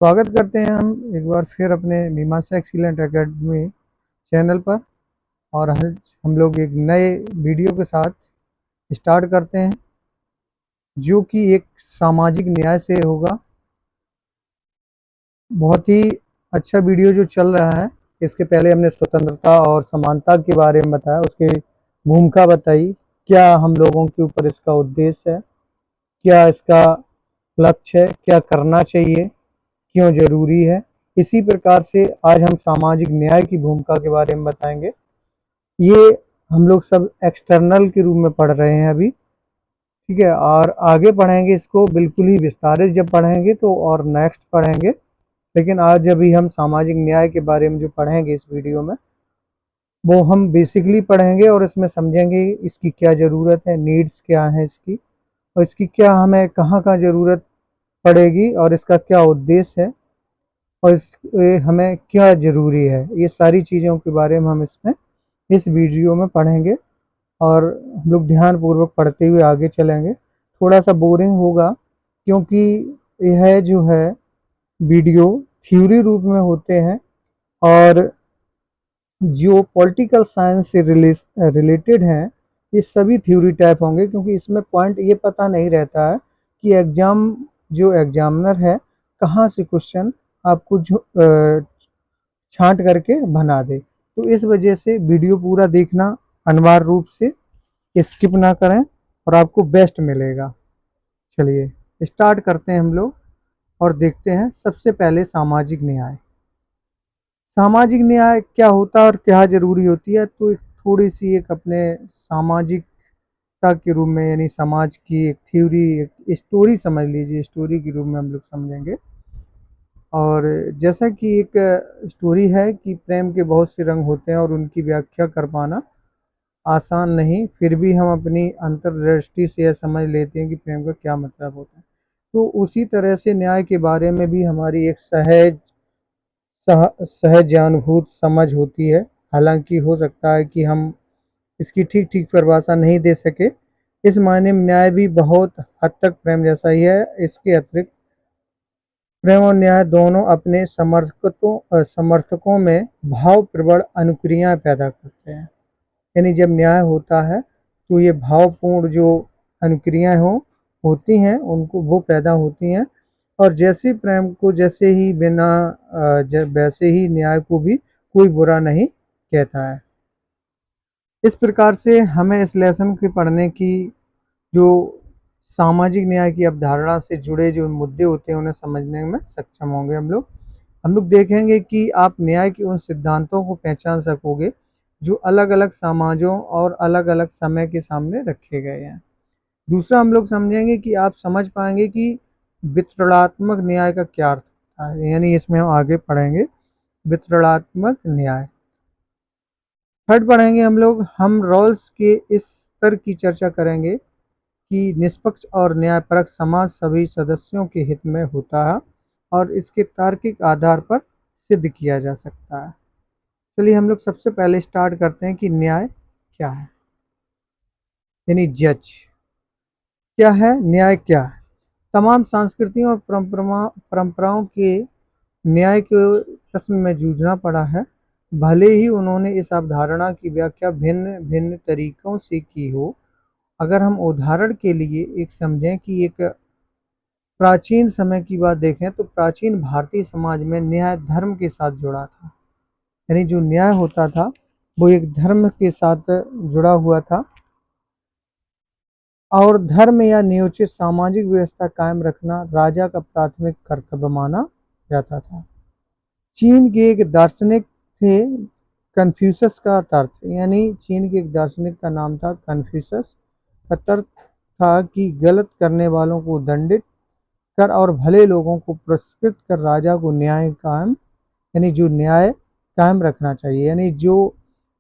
स्वागत करते हैं हम एक बार फिर अपने मीमांसा एक्सीलेंट एकेडमी चैनल पर। और आज हम लोग एक नए वीडियो के साथ स्टार्ट करते हैं, जो कि एक सामाजिक न्याय से होगा। बहुत ही अच्छा वीडियो जो चल रहा है। इसके पहले हमने स्वतंत्रता और समानता के बारे में बताया, उसकी भूमिका बताई, क्या हम लोगों के ऊपर इसका उद्देश्य है, क्या इसका लक्ष्य है, क्या करना चाहिए, क्यों ज़रूरी है। इसी प्रकार से आज हम सामाजिक न्याय की भूमिका के बारे में बताएंगे। ये हम लोग सब एक्सटर्नल के रूप में पढ़ रहे हैं अभी, ठीक है। और आगे पढ़ेंगे इसको बिल्कुल ही विस्तारित, जब पढ़ेंगे तो और नेक्स्ट पढ़ेंगे। लेकिन आज अभी हम सामाजिक न्याय के बारे में जो पढ़ेंगे इस वीडियो में, वो हम बेसिकली पढ़ेंगे और इसमें समझेंगे इसकी क्या ज़रूरत है, नीड्स क्या है इसकी, और इसकी क्या हमें कहाँ कहाँ ज़रूरत पड़ेगी, और इसका क्या उद्देश्य है, और हमें क्या ज़रूरी है। ये सारी चीज़ों के बारे में हम इसमें इस वीडियो में पढ़ेंगे और हम लोग ध्यानपूर्वक पढ़ते हुए आगे चलेंगे। थोड़ा सा बोरिंग होगा, क्योंकि यह जो है वीडियो थ्योरी रूप में होते हैं, और जो पॉलिटिकल साइंस से रिलेटेड हैं ये सभी थ्योरी टाइप होंगे, क्योंकि इसमें पॉइंट ये पता नहीं रहता है कि जो एग्जामिनर है कहाँ से क्वेश्चन आपको छांट करके बना दे। तो इस वजह से वीडियो पूरा देखना अनिवार्य रूप से, स्किप ना करें और आपको बेस्ट मिलेगा। चलिए स्टार्ट करते हैं हम लोग और देखते हैं। सबसे पहले सामाजिक न्याय। सामाजिक न्याय क्या होता है और क्या ज़रूरी होती है, तो एक थोड़ी सी एक अपने सामाजिकता के रूप में, यानी समाज की एक थ्योरी, एक स्टोरी समझ लीजिए, स्टोरी के रूप में हम लोग समझेंगे। और जैसा कि एक स्टोरी है कि प्रेम के बहुत से रंग होते हैं और उनकी व्याख्या कर पाना आसान नहीं, फिर भी हम अपनी अंतर्दृष्टि से यह समझ लेते हैं कि प्रेम का क्या मतलब होता है। तो उसी तरह से न्याय के बारे में भी हमारी एक सहजानुभूत समझ होती है। हालांकि हो सकता है कि हम इसकी ठीक ठीक परिभाषा नहीं दे सके। इस मायने में न्याय भी बहुत हद तक प्रेम जैसा ही है। इसके अतिरिक्त प्रेम और न्याय दोनों अपने समर्थकों में भाव प्रबल अनुक्रियाएं पैदा करते हैं। यानी जब न्याय होता है तो ये भावपूर्ण जो अनुक्रियाएं होती हैं उनको वो पैदा होती हैं। और जैसे प्रेम को जैसे ही बिना वैसे ही न्याय को भी कोई बुरा नहीं कहता है। इस प्रकार से हमें इस लेसन के पढ़ने की जो सामाजिक न्याय की अवधारणा से जुड़े जो मुद्दे होते हैं उन्हें समझने में सक्षम होंगे हम लोग देखेंगे कि आप न्याय के उन सिद्धांतों को पहचान सकोगे जो अलग अलग समाजों और अलग अलग समय के सामने रखे गए हैं। दूसरा हम लोग समझेंगे कि आप समझ पाएंगे कि वितरणात्मक न्याय का क्या अर्थ होता है, यानी इसमें हम आगे पढ़ेंगे वितरणात्मक न्याय। थर्ड पढ़ेंगे हम रॉल्स के इस स्तर की चर्चा करेंगे कि निष्पक्ष और न्यायपरक समाज सभी सदस्यों के हित में होता है और इसके तार्किक आधार पर सिद्ध किया जा सकता है। चलिए हम लोग सबसे पहले स्टार्ट करते हैं कि न्याय क्या है, यानी जज क्या है, न्याय क्या है। तमाम संस्कृतियों और परंपराओं के न्याय के प्रश्न में जूझना पड़ा है, भले ही उन्होंने इस अवधारणा की व्याख्या भिन्न भिन्न तरीकों से की हो। अगर हम उदाहरण के लिए एक समझें कि एक प्राचीन समय की बात देखें तो प्राचीन भारतीय समाज में न्याय धर्म के साथ जुड़ा था। यानी जो न्याय होता था वो एक धर्म के साथ जुड़ा हुआ था, और धर्म या नियोजित सामाजिक व्यवस्था कायम रखना राजा का प्राथमिक कर्तव्य माना जाता था। चीन के एक दार्शनिक थे कन्फ्यूशस का तर्क, यानी चीन के एक दार्शनिक का नाम था कन्फ्यूशस। का तर्क था कि गलत करने वालों को दंडित कर और भले लोगों को पुरस्कृत कर राजा को न्याय कायम, यानी जो न्याय कायम रखना चाहिए। यानी जो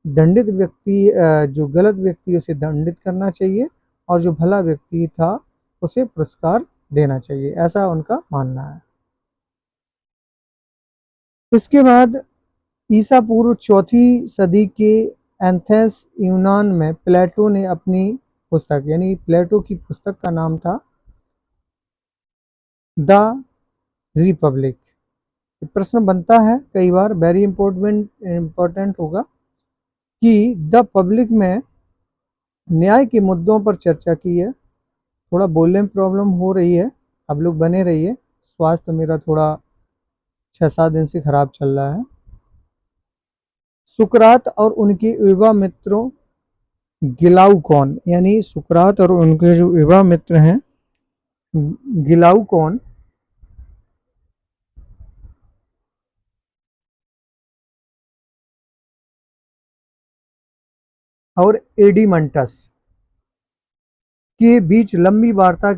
दंडित व्यक्ति, जो गलत व्यक्ति उसे दंडित करना चाहिए, और जो भला व्यक्ति था उसे पुरस्कार देना चाहिए, ऐसा उनका मानना है। इसके बाद ईसा पूर्व चौथी सदी के एथेंस यूनान में प्लेटो ने अपनी पुस्तक, यानी प्लेटो की पुस्तक का नाम था द रिपब्लिक, प्रश्न बनता है कई बार, वेरी इम्पोर्टेंट होगा कि द पब्लिक में न्याय के मुद्दों पर चर्चा की है। थोड़ा बोलने में प्रॉब्लम हो रही है, आप लोग बने रहिए। स्वास्थ्य मेरा थोड़ा 6-7 दिन से खराब चल रहा है। सुकरात और उनके युवा मित्रों गिलाउकॉन, यानी सुकरात और उनके जो युवा मित्र हैं गिलाउकॉन और एडिमंटस के बीच लंबी वार्ता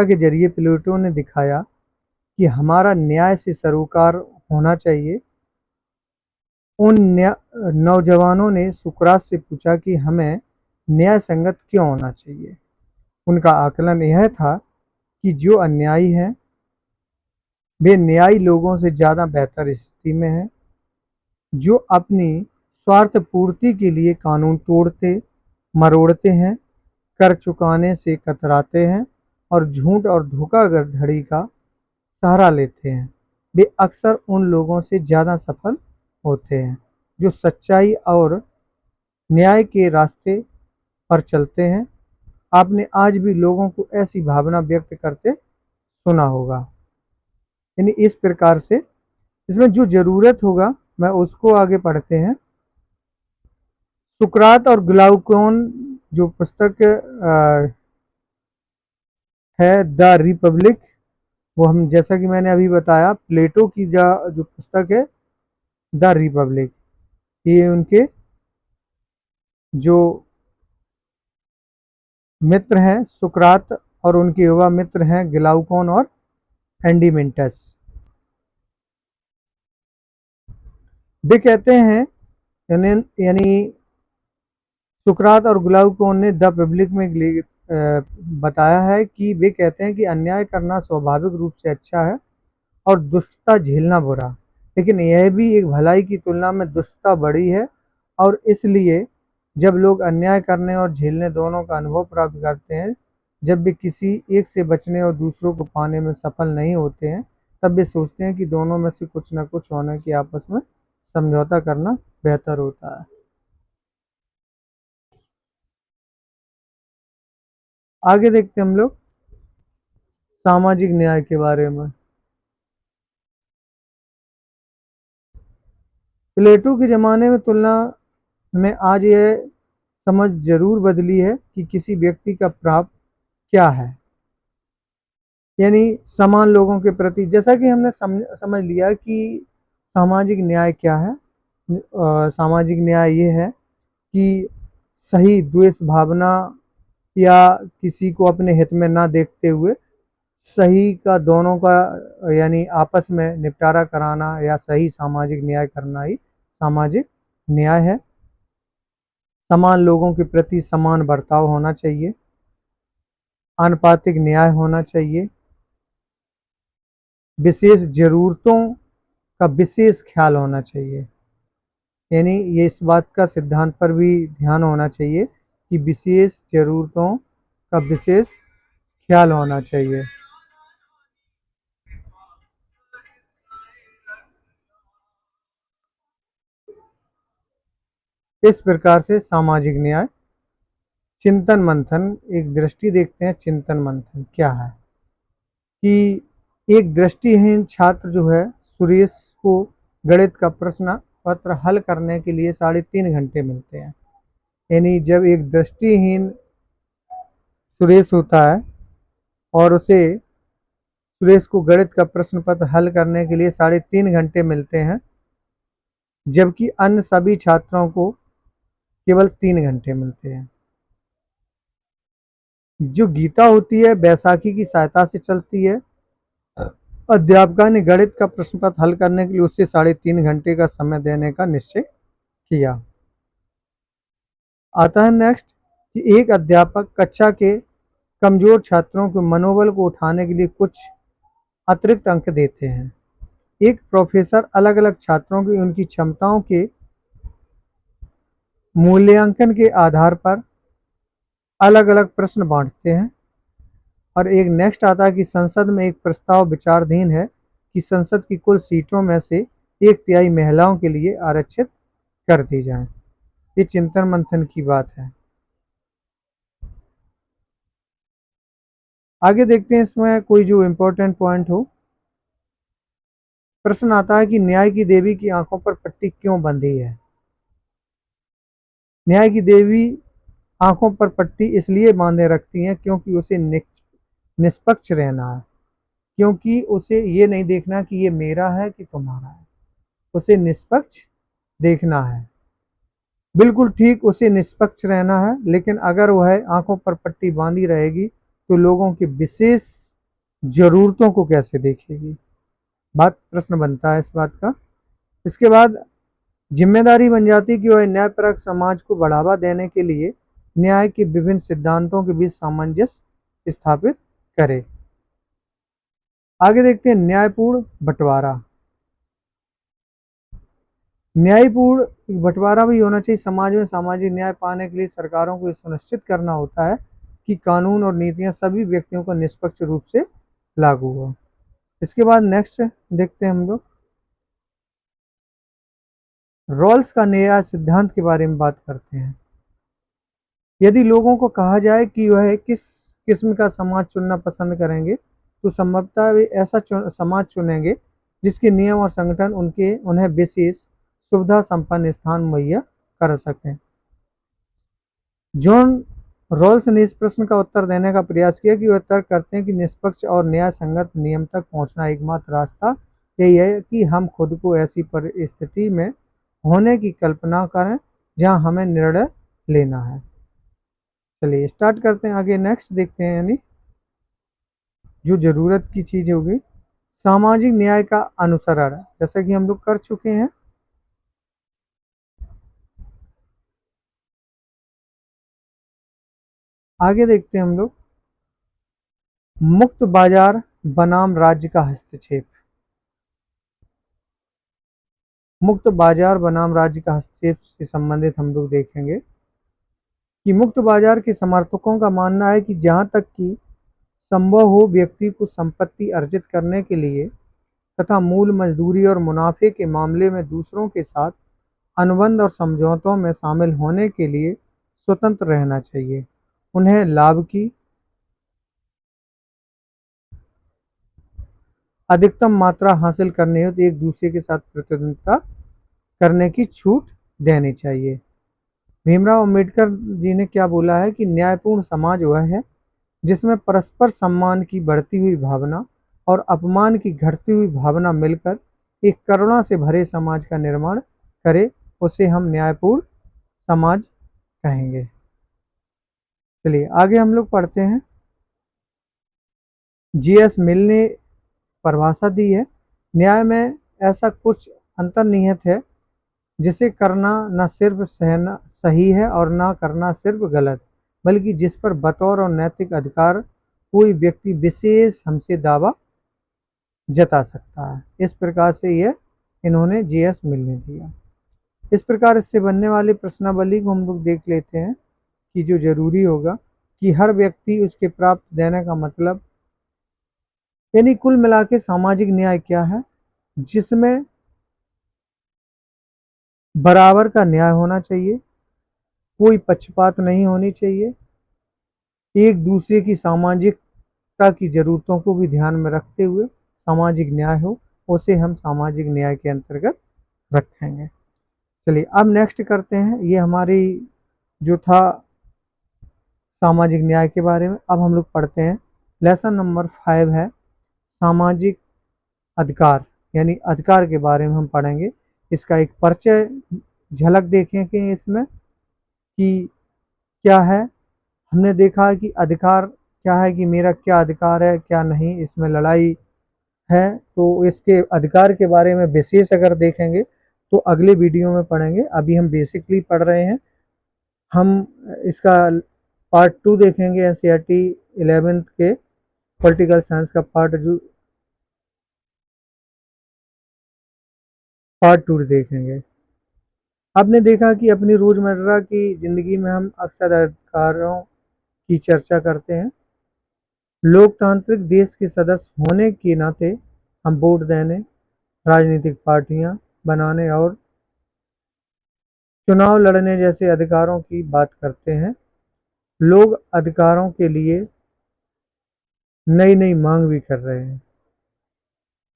के जरिए प्लेटो ने दिखाया कि हमारा न्याय से सरोकार होना चाहिए। उन नौजवानों ने सुकरात से पूछा कि हमें न्याय संगत क्यों होना चाहिए। उनका आकलन यह था कि जो अन्यायी हैं वे न्यायी लोगों से ज़्यादा बेहतर स्थिति में हैं, जो अपनी स्वार्थ पूर्ति के लिए कानून तोड़ते मरोड़ते हैं, कर चुकाने से कतराते हैं और झूठ और धोखाधड़ी का सहारा लेते हैं। वे अक्सर उन लोगों से ज़्यादा सफल होते हैं जो सच्चाई और न्याय के रास्ते पर चलते हैं। आपने आज भी लोगों को ऐसी भावना व्यक्त करते सुना होगा। यानी इस प्रकार से इसमें जो ज़रूरत होगा मैं उसको आगे पढ़ते हैं। सुकरात और ग्लाउकोन जो पुस्तक है द रिपब्लिक, वो हम जैसा कि मैंने अभी बताया प्लेटो की जो पुस्तक है द रिपब्लिक, ये उनके जो मित्र हैं सुकरात और उनके युवा मित्र हैं ग्लाउकोन और एंडीमेंटस। वे कहते हैं यानी सुकरात और ग्लाउकोन ने द पब्लिक में बताया है कि वे कहते हैं कि अन्याय करना स्वाभाविक रूप से अच्छा है और दुष्टता झेलना बुरा, लेकिन यह भी एक भलाई की तुलना में दुष्टता बड़ी है। और इसलिए जब लोग अन्याय करने और झेलने दोनों का अनुभव प्राप्त करते हैं, जब वे किसी एक से बचने और दूसरों को पाने में सफल नहीं होते हैं, तब वे सोचते हैं कि दोनों में से कुछ न कुछ होने की आपस में समझौता करना बेहतर होता है। आगे देखते हैं हम लोग सामाजिक न्याय के बारे में। प्लेटो के ज़माने में तुलना में आज यह समझ जरूर बदली है कि किसी व्यक्ति का प्राप्त क्या है, यानी समान लोगों के प्रति। जैसा कि हमने समझ लिया कि सामाजिक न्याय क्या है। सामाजिक न्याय ये है कि सही द्वेष भावना या किसी को अपने हित में ना देखते हुए सही का दोनों का यानी आपस में निपटारा कराना या सही सामाजिक न्याय करना ही सामाजिक न्याय है। समान लोगों के प्रति समान बर्ताव होना चाहिए, आनुपातिक न्याय होना चाहिए, विशेष ज़रूरतों का विशेष ख्याल होना चाहिए। यानी ये इस बात का सिद्धांत पर भी ध्यान होना चाहिए कि विशेष ज़रूरतों का विशेष ख्याल होना चाहिए। इस प्रकार से सामाजिक न्याय। चिंतन मंथन, एक दृष्टि देखते हैं चिंतन मंथन क्या है। कि एक दृष्टिहीन छात्र जो है सुरेश को गणित का प्रश्न पत्र हल करने के लिए 3.5 घंटे मिलते हैं। यानी जब एक दृष्टिहीन सुरेश होता है और उसे सुरेश को गणित का प्रश्न पत्र हल करने के लिए 3.5 घंटे मिलते हैं, जबकि अन्य सभी छात्रों को केवल 3 घंटे मिलते हैं। जो गीता होती है बैसाखी की सहायता से चलती है। अध्यापका ने गणित का प्रश्न पत्र हल करने के लिए उससे 3.5 घंटे का समय देने का निश्चय किया। आता है नेक्स्ट कि एक अध्यापक कक्षा के कमजोर छात्रों के मनोबल को उठाने के लिए कुछ अतिरिक्त अंक देते हैं। एक प्रोफेसर अलग अलग छात्रों की उनकी क्षमताओं के मूल्यांकन के आधार पर अलग अलग प्रश्न बांटते हैं। और एक नेक्स्ट आता है कि संसद में एक प्रस्ताव विचाराधीन है कि संसद की कुल सीटों में से 1/3 महिलाओं के लिए आरक्षित कर दी जाए। ये चिंतन मंथन की बात है। आगे देखते हैं इसमें कोई जो इम्पोर्टेंट पॉइंट हो। प्रश्न आता है कि न्याय की देवी की आंखों पर पट्टी क्यों बंधी है। न्याय की देवी आंखों पर पट्टी इसलिए बांधे रखती हैं क्योंकि उसे निष्पक्ष रहना है, क्योंकि उसे ये नहीं देखना कि ये मेरा है कि तुम्हारा है, उसे निष्पक्ष देखना है। बिल्कुल ठीक, उसे निष्पक्ष रहना है, लेकिन अगर वह आंखों पर पट्टी बांधी रहेगी तो लोगों की विशेष जरूरतों को कैसे देखेगी। प्रश्न बनता है इस बात का। इसके बाद जिम्मेदारी बन जाती है कि वह न्यायपरक समाज को बढ़ावा देने के लिए न्याय के विभिन्न सिद्धांतों के बीच सामंजस्य स्थापित करे। आगे देखते हैं न्यायपूर्ण बंटवारा। न्यायपूर्ण बंटवारा भी होना चाहिए। समाज में सामाजिक न्याय पाने के लिए सरकारों को यह सुनिश्चित करना होता है कि कानून और नीतियां सभी व्यक्तियों को निष्पक्ष रूप से लागू हो। इसके बाद नेक्स्ट देखते हैं हम लोग रॉल्स का न्याय सिद्धांत के बारे में बात करते हैं। यदि लोगों को कहा जाए कि वह किस किस्म का समाज चुनना पसंद करेंगे तो संभवतः वे ऐसा समाज चुनेंगे जिसके नियम और संगठन उन्हें विशेष सुविधा संपन्न स्थान मुहैया कर सकें। जॉन रॉल्स ने इस प्रश्न का उत्तर देने का प्रयास किया कि वह तर्क करते हैं कि निष्पक्ष और न्याय संगत नियम तक पहुंचना एकमात्र रास्ता यही है कि हम खुद को ऐसी परिस्थिति में होने की कल्पना करें जहां हमें निर्णय लेना है। चलिए स्टार्ट करते हैं आगे। नेक्स्ट देखते हैं, यानी जो जरूरत की चीज होगी सामाजिक न्याय का अनुसरण, जैसा कि हम लोग कर चुके हैं। आगे देखते हैं हम लोग मुक्त बाजार बनाम राज्य का हस्तक्षेप। मुक्त बाजार बनाम राज्य का हस्तक्षेप से संबंधित हम लोग देखेंगे कि मुक्त बाजार के समर्थकों का मानना है कि जहां तक कि संभव हो व्यक्ति को संपत्ति अर्जित करने के लिए तथा मूल मजदूरी और मुनाफे के मामले में दूसरों के साथ अनुबंध और समझौतों में शामिल होने के लिए स्वतंत्र रहना चाहिए। उन्हें लाभ की अधिकतम मात्रा हासिल करने हेतु एक दूसरे के साथ प्रतिद्वंद्विता करने की छूट देनी चाहिए। भीमराव अंबेडकर जी ने क्या बोला है कि न्यायपूर्ण समाज वह है जिसमें परस्पर सम्मान की बढ़ती हुई भावना और अपमान की घटती हुई भावना मिलकर एक करुणा से भरे समाज का निर्माण करे, उसे हम न्यायपूर्ण समाज कहेंगे। चलिए आगे हम लोग पढ़ते हैं। जीएस मिल ने परिभाषा दी है, न्याय में ऐसा कुछ अंतर्निहित है जिसे करना न सिर्फ सहना सही है और ना करना सिर्फ गलत, बल्कि जिस पर बतौर और नैतिक अधिकार कोई व्यक्ति विशेष हमसे दावा जता सकता है। इस प्रकार से यह इन्होंने जीएस मिल ने दिया। इस प्रकार इससे बनने वाले प्रश्नावली को हम लोग देख लेते हैं कि जो जरूरी होगा कि हर व्यक्ति उसके प्राप्त देने का मतलब, यानी कुल मिला के सामाजिक न्याय क्या है, जिसमें बराबर का न्याय होना चाहिए, कोई पक्षपात नहीं होनी चाहिए, एक दूसरे की सामाजिकता की जरूरतों को भी ध्यान में रखते हुए सामाजिक न्याय हो, उसे हम सामाजिक न्याय के अंतर्गत रखेंगे। चलिए अब नेक्स्ट करते हैं, ये हमारी जो था सामाजिक न्याय के बारे में। अब हम लोग पढ़ते हैं लेसन नंबर 5 है सामाजिक अधिकार, यानी अधिकार के बारे में हम पढ़ेंगे। इसका एक परिचय झलक देखेंगे इसमें कि क्या है। हमने देखा है कि अधिकार क्या है, कि मेरा क्या अधिकार है क्या नहीं, इसमें लड़ाई है। तो इसके अधिकार के बारे में विशेष अगर देखेंगे तो अगले वीडियो में पढ़ेंगे। अभी हम बेसिकली पढ़ रहे हैं। हम इसका पार्ट 2 देखेंगे एनसीईआरटी 11th के पॉलिटिकल साइंस का पार्ट 2 देखेंगे। आपने देखा कि अपनी रोजमर्रा की जिंदगी में हम अक्सर अधिकारों की चर्चा करते हैं। लोकतांत्रिक देश के सदस्य होने के नाते हम वोट देने, राजनीतिक पार्टियां बनाने और चुनाव लड़ने जैसे अधिकारों की बात करते हैं। लोग अधिकारों के लिए नई नई मांग भी कर रहे हैं।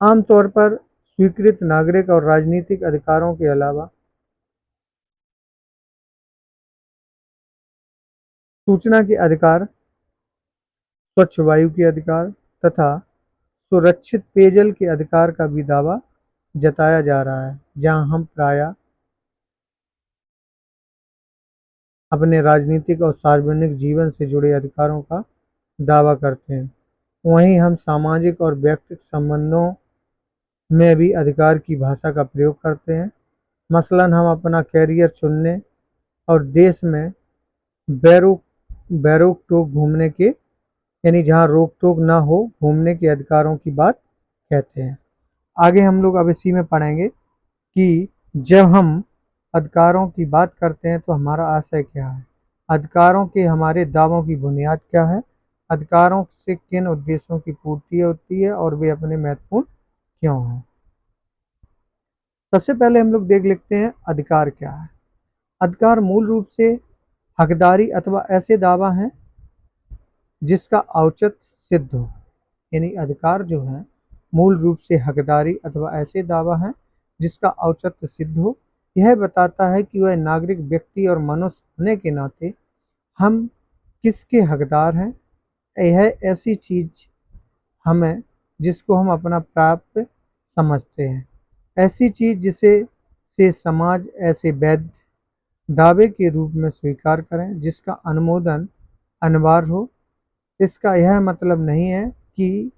आमतौर पर स्वीकृत नागरिक और राजनीतिक अधिकारों के अलावा सूचना के अधिकार, स्वच्छ वायु के अधिकार तथा सुरक्षित पेयजल के अधिकार का भी दावा जताया जा रहा है। जहां हम प्रायः अपने राजनीतिक और सार्वजनिक जीवन से जुड़े अधिकारों का दावा करते हैं, वहीं हम सामाजिक और व्यक्तिगत संबंधों में भी अधिकार की भाषा का प्रयोग करते हैं। मसलन हम अपना कैरियर चुनने और देश में बैरोक बैरोक टोक घूमने के, यानी जहाँ रोक टोक ना हो, घूमने के अधिकारों की बात कहते हैं। आगे हम लोग अब इसी में पढ़ेंगे कि जब हम अधिकारों की बात करते हैं तो हमारा आशय क्या है, अधिकारों के हमारे दावों की बुनियाद क्या है, अधिकारों से किन उद्देश्यों की पूर्ति होती है और वे अपने महत्वपूर्ण क्यों हैं। सबसे पहले हम लोग देख लेते हैं अधिकार क्या है। अधिकार मूल रूप से हकदारी अथवा ऐसे दावा हैं जिसका औचित्य सिद्ध हो। यानी अधिकार जो है मूल रूप से हकदारी अथवा ऐसे दावा हैं जिसका औचित्य सिद्ध हो। यह बताता है कि वह नागरिक, व्यक्ति और मनुष्य होने के नाते हम किसके हकदार हैं। यह ऐसी चीज हमें जिसको हम अपना प्राप्य समझते हैं, ऐसी चीज जिसे से समाज ऐसे वैध दावे के रूप में स्वीकार करें जिसका अनुमोदन अनिवार्य हो। इसका यह मतलब नहीं है कि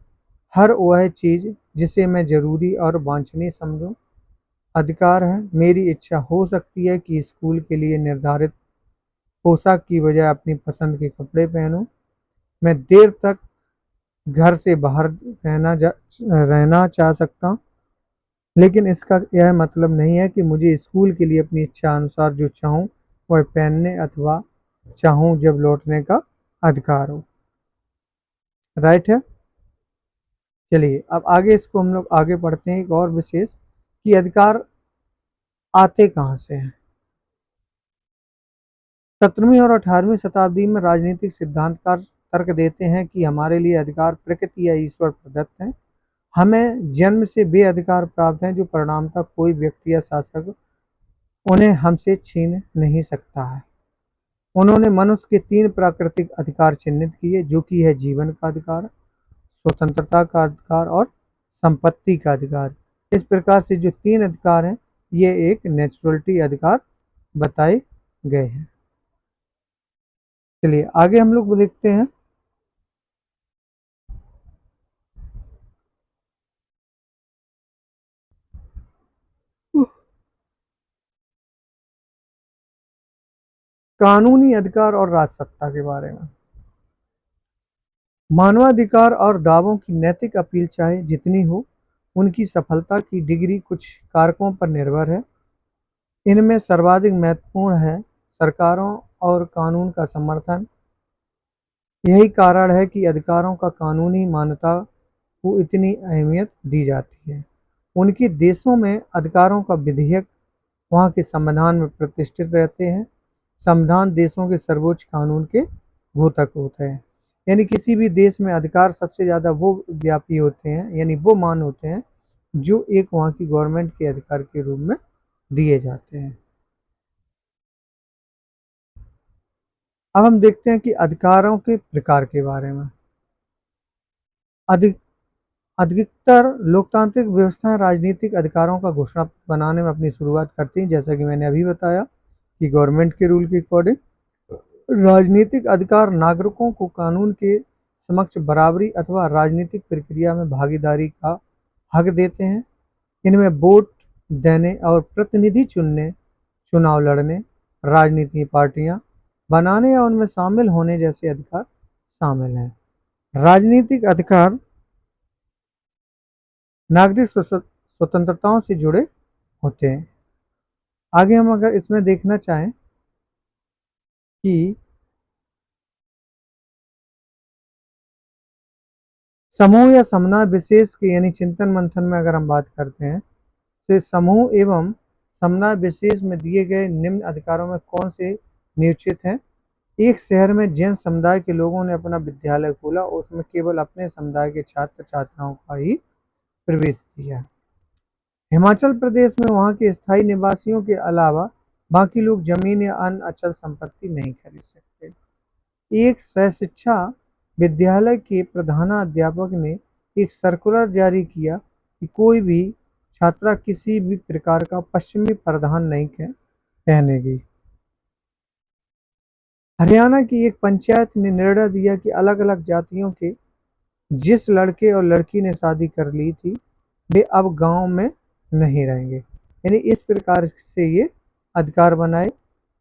हर वह चीज़ जिसे मैं ज़रूरी और वांछनीय समझूं अधिकार है। मेरी इच्छा हो सकती है कि स्कूल के लिए निर्धारित पोशाक की बजाय अपनी पसंद के कपड़े पहनूं। मैं देर तक घर से बाहर रहना चाह सकता हूं, लेकिन इसका यह मतलब नहीं है कि मुझे स्कूल के लिए अपनी इच्छा अनुसार जो चाहूं वह पहनने अथवा चाहूं जब लौटने का अधिकार हो। राइट है। चलिए अब आगे इसको हम लोग आगे पढ़ते हैं, एक और विशेष कि अधिकार आते कहाँ से हैं। 17वीं और 18वीं शताब्दी में राजनीतिक सिद्धांतकार तर्क देते हैं कि हमारे लिए अधिकार प्रकृति या ईश्वर प्रदत्त हैं। हमें जन्म से वे अधिकार प्राप्त हैं जो परिणामतः कोई व्यक्ति या शासक उन्हें हमसे छीन नहीं सकता है। उन्होंने मनुष्य के 3 प्राकृतिक अधिकार चिह्नित किए, जो कि है जीवन का अधिकार, स्वतंत्रता का अधिकार और संपत्ति का अधिकार। इस प्रकार से जो 3 अधिकार हैं ये एक नेचुरलिटी अधिकार बताए गए हैं। चलिए आगे हम लोग देखते हैं कानूनी अधिकार और राजसत्ता के बारे में। मानवाधिकार और दावों की नैतिक अपील चाहे जितनी हो, उनकी सफलता की डिग्री कुछ कारकों पर निर्भर है। इनमें सर्वाधिक महत्वपूर्ण है सरकारों और कानून का समर्थन। यही कारण है कि अधिकारों का कानूनी मान्यता को इतनी अहमियत दी जाती है। उनके देशों में अधिकारों का विधेयक वहाँ के संविधान में प्रतिष्ठित रहते हैं। संविधान देशों के सर्वोच्च कानून के घोतक होते हैं। यानी किसी भी देश में अधिकार सबसे ज़्यादा वो व्यापी होते हैं, यानी वो मान होते हैं जो एक वहाँ की गवर्नमेंट के अधिकार के रूप में दिए जाते हैं। अब हम देखते हैं कि अधिकारों के प्रकार के बारे में। अधिक अधिकतर लोकतांत्रिक व्यवस्थाएं राजनीतिक अधिकारों का घोषणा बनाने में अपनी शुरुआत करती हैं, जैसा कि मैंने अभी बताया कि गवर्नमेंट के रूल के अकॉर्डिंग राजनीतिक अधिकार नागरिकों को कानून के समक्ष बराबरी अथवा राजनीतिक प्रक्रिया में भागीदारी का हक देते हैं। इनमें वोट देने और प्रतिनिधि चुनने, चुनाव लड़ने, राजनीतिक पार्टियां बनाने या उनमें शामिल होने जैसे अधिकार शामिल हैं। राजनीतिक अधिकार नागरिक स्वतंत्रताओं से जुड़े होते हैं। आगे हम अगर इसमें देखना चाहें कि समूह या समन्वय विशेष के यानी चिंतन मंथन में अगर हम बात करते हैं तो समूह एवं समन्वय विशेष में दिए गए निम्न अधिकारों में कौन से नियोजित हैं। एक शहर में जैन समुदाय के लोगों ने अपना विद्यालय खोला, उसमें केवल अपने समुदाय के छात्र छात्राओं का ही प्रवेश दिया। हिमाचल प्रदेश में वहाँ के स्थायी निवासियों के अलावा बाकी लोग जमीन या अन्य अचल संपत्ति नहीं खरीद सकते। एक सहशिक्षा विद्यालय के प्रधानाध्यापक ने एक सर्कुलर जारी किया कि कोई भी छात्रा किसी भी प्रकार का पश्चिमी परिधान नहीं पहनेगी। हरियाणा की एक पंचायत ने निर्णय दिया कि अलग-अलग जातियों के जिस लड़के और लड़की ने शादी कर ली थी, वे अब गांव में नहीं रहेंगे। यानी इस प्रकार से ये अधिकार बनाए।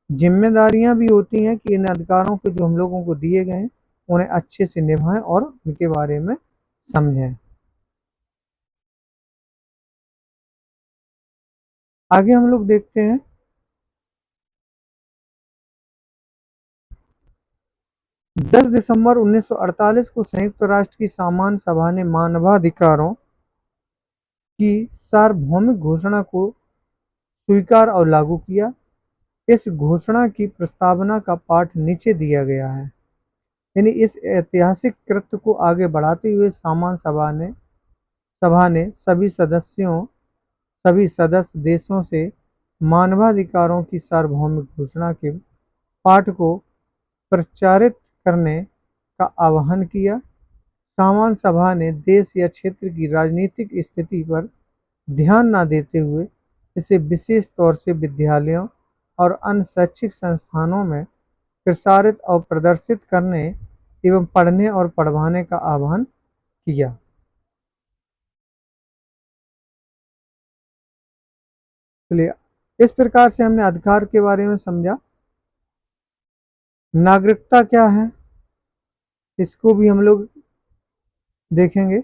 जिम्मेदारियां भी होती हैं कि इन अधिकारों को जो हम लोगों को दिए गए हैं, उन्हें अच्छे से निभाएं और उनके बारे में समझें। आगे हम लोग देखते हैं 10 दिसंबर 1948 को संयुक्त राष्ट्र की सामान्य सभा ने मानवाधिकारों की सार्वभौमिक घोषणा को स्वीकार और लागू किया। इस घोषणा की प्रस्तावना का पाठ नीचे दिया गया है। यानी इस ऐतिहासिक कृत्य को आगे बढ़ाते हुए सामान्य सभा ने सभी सदस्य देशों से मानवाधिकारों की सार्वभौमिक घोषणा के पाठ को प्रचारित करने का आह्वान किया। सामान्य सभा ने देश या क्षेत्र की राजनीतिक स्थिति पर ध्यान न देते हुए इसे विशेष तौर से विद्यालयों और अन्य शैक्षिक संस्थानों में प्रसारित और प्रदर्शित करने एवं पढ़ने और पढ़वाने का आह्वान किया। चलिए, इस प्रकार से हमने अधिकार के बारे में समझा। नागरिकता क्या है, इसको भी हम लोग देखेंगे।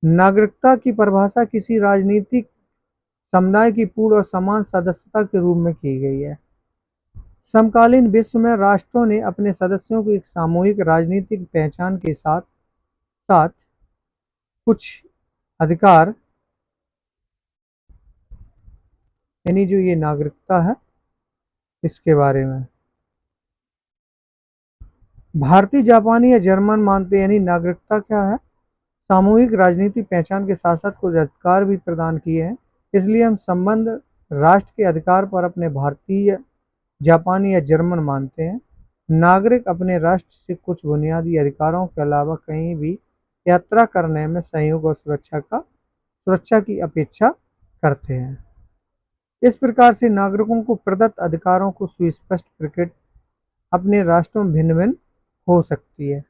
नागरिकता की परिभाषा किसी राजनीतिक समुदाय की पूर्ण और समान सदस्यता के रूप में की गई है। समकालीन विश्व में राष्ट्रों ने अपने सदस्यों को एक सामूहिक राजनीतिक पहचान के साथ साथ कुछ अधिकार, यानी जो ये नागरिकता है इसके बारे में भारतीय, जापानी या जर्मन मानते हैं। यानी नागरिकता क्या है, सामूहिक राजनीतिक पहचान के साथ साथ कुछ अधिकार भी प्रदान किए हैं। इसलिए हम संबंध राष्ट्र के अधिकार पर अपने भारतीय, जापानी या जर्मन मानते हैं। नागरिक अपने राष्ट्र से कुछ बुनियादी अधिकारों के अलावा कहीं भी यात्रा करने में सहयोग और सुरक्षा की अपेक्षा करते हैं। इस प्रकार से नागरिकों को प्रदत्त अधिकारों को सुस्पष्ट प्रकट अपने राष्ट्रों में भिन्न भिन्न हो सकती है।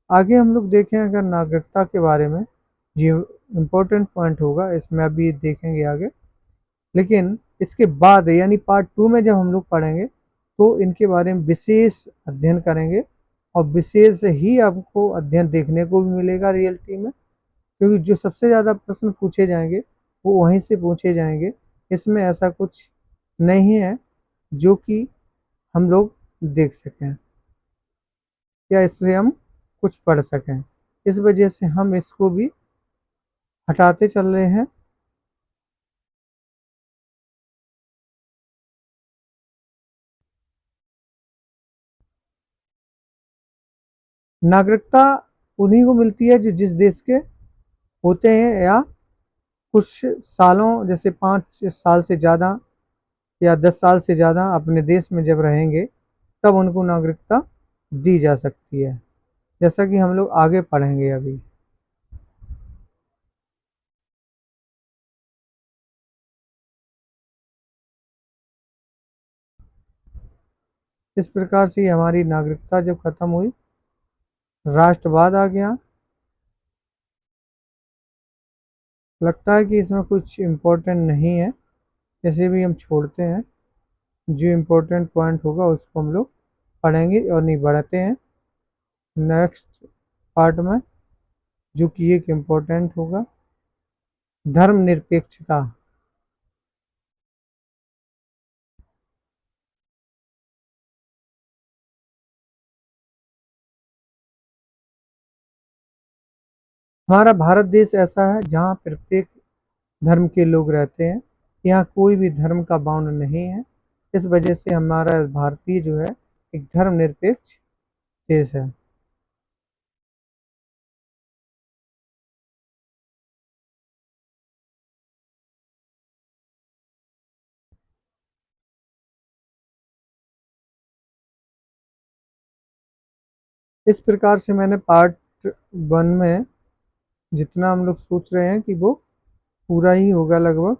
आगे हम लोग देखें अगर नागरिकता के बारे में जो इम्पोर्टेंट पॉइंट होगा इसमें अभी देखेंगे आगे, लेकिन इसके बाद यानी पार्ट 2 में जब हम लोग पढ़ेंगे तो इनके बारे में विशेष अध्ययन करेंगे और विशेष ही आपको अध्ययन देखने को भी मिलेगा रियलिटी में, क्योंकि जो सबसे ज़्यादा प्रश्न पूछे जाएंगे वो वहीं से पूछे जाएंगे। इसमें ऐसा कुछ नहीं है जो कि हम लोग देख सकें या इससे हम कुछ पढ़ सकें, इस वजह से हम इसको भी हटाते चल रहे हैं। नागरिकता उन्हीं को मिलती है जो जिस देश के होते हैं या कुछ सालों जैसे 5 साल से ज़्यादा या 10 साल से ज़्यादा अपने देश में जब रहेंगे तब उनको नागरिकता दी जा सकती है, जैसा कि हम लोग आगे पढ़ेंगे अभी। इस प्रकार से हमारी नागरिकता जब खत्म हुई, राष्ट्रवाद आ गया। लगता है कि इसमें कुछ इम्पोर्टेंट नहीं है, इसे भी हम छोड़ते हैं। जो इम्पोर्टेंट पॉइंट होगा उसको हम लोग पढ़ेंगे और नहीं बढ़ते हैं नेक्स्ट पार्ट में, जो कि एक इम्पोर्टेंट होगा धर्मनिरपेक्षता। हमारा भारत देश ऐसा है जहाँ प्रत्येक धर्म के लोग रहते हैं। यहाँ कोई भी धर्म का बाउंड नहीं है। इस वजह से हमारा भारतीय जो है एक धर्मनिरपेक्ष देश है। इस प्रकार से मैंने पार्ट 1 में जितना हम लोग सोच रहे हैं कि वो पूरा ही होगा लगभग।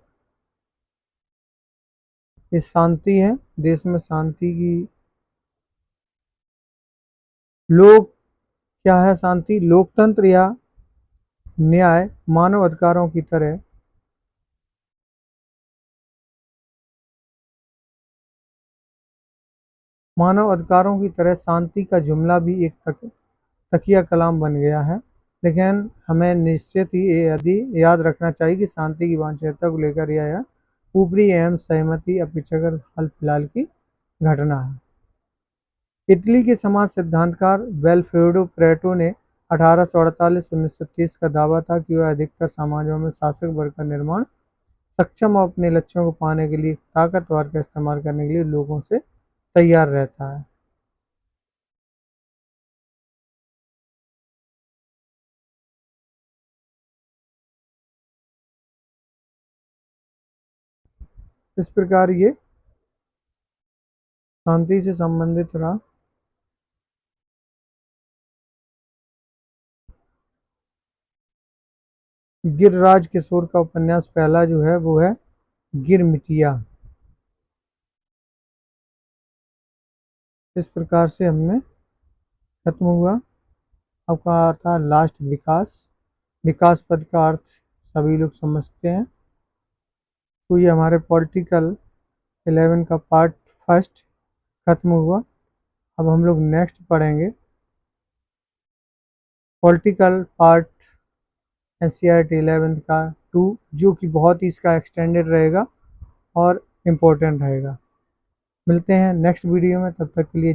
ये शांति है, देश में शांति की लोग क्या है शांति, लोकतंत्र या न्याय मानव अधिकारों की तरह शांति का जुमला भी एक तकिया कलाम बन गया है। लेकिन हमें निश्चित ही ये यदि याद रखना चाहिए कि शांति की वांछनीयता को लेकर यह ऊपरी एवं सहमति अपेक्षाकृत हाल फिलहाल की घटना है। इटली के समाज सिद्धांतकार विल्फ्रेडो प्रेटो ने 1848-1930 का दावा था कि वह अधिकतर समाजों में शासक वर्ग का निर्माण सक्षम और अपने लक्ष्यों को पाने के लिए ताकतवर का इस्तेमाल करने के लिए लोगों से तैयार रहता है। इस प्रकार ये शांति से संबंधित रहा। गिरिराज किशोर का उपन्यास पहला जो है वो है गिरमिटिया। इस प्रकार से हमने खत्म हुआ। आपका था लास्ट विकास। विकास पद का अर्थ सभी लोग समझते हैं। तो ये हमारे पॉलिटिकल 11 का पार्ट फर्स्ट खत्म हुआ। अब हम लोग नेक्स्ट पढ़ेंगे पॉलिटिकल पार्ट NCERT 11 का 2, जो कि बहुत ही इसका एक्सटेंडेड रहेगा और इम्पोर्टेंट रहेगा। मिलते हैं नेक्स्ट वीडियो में, तब तक के लिए।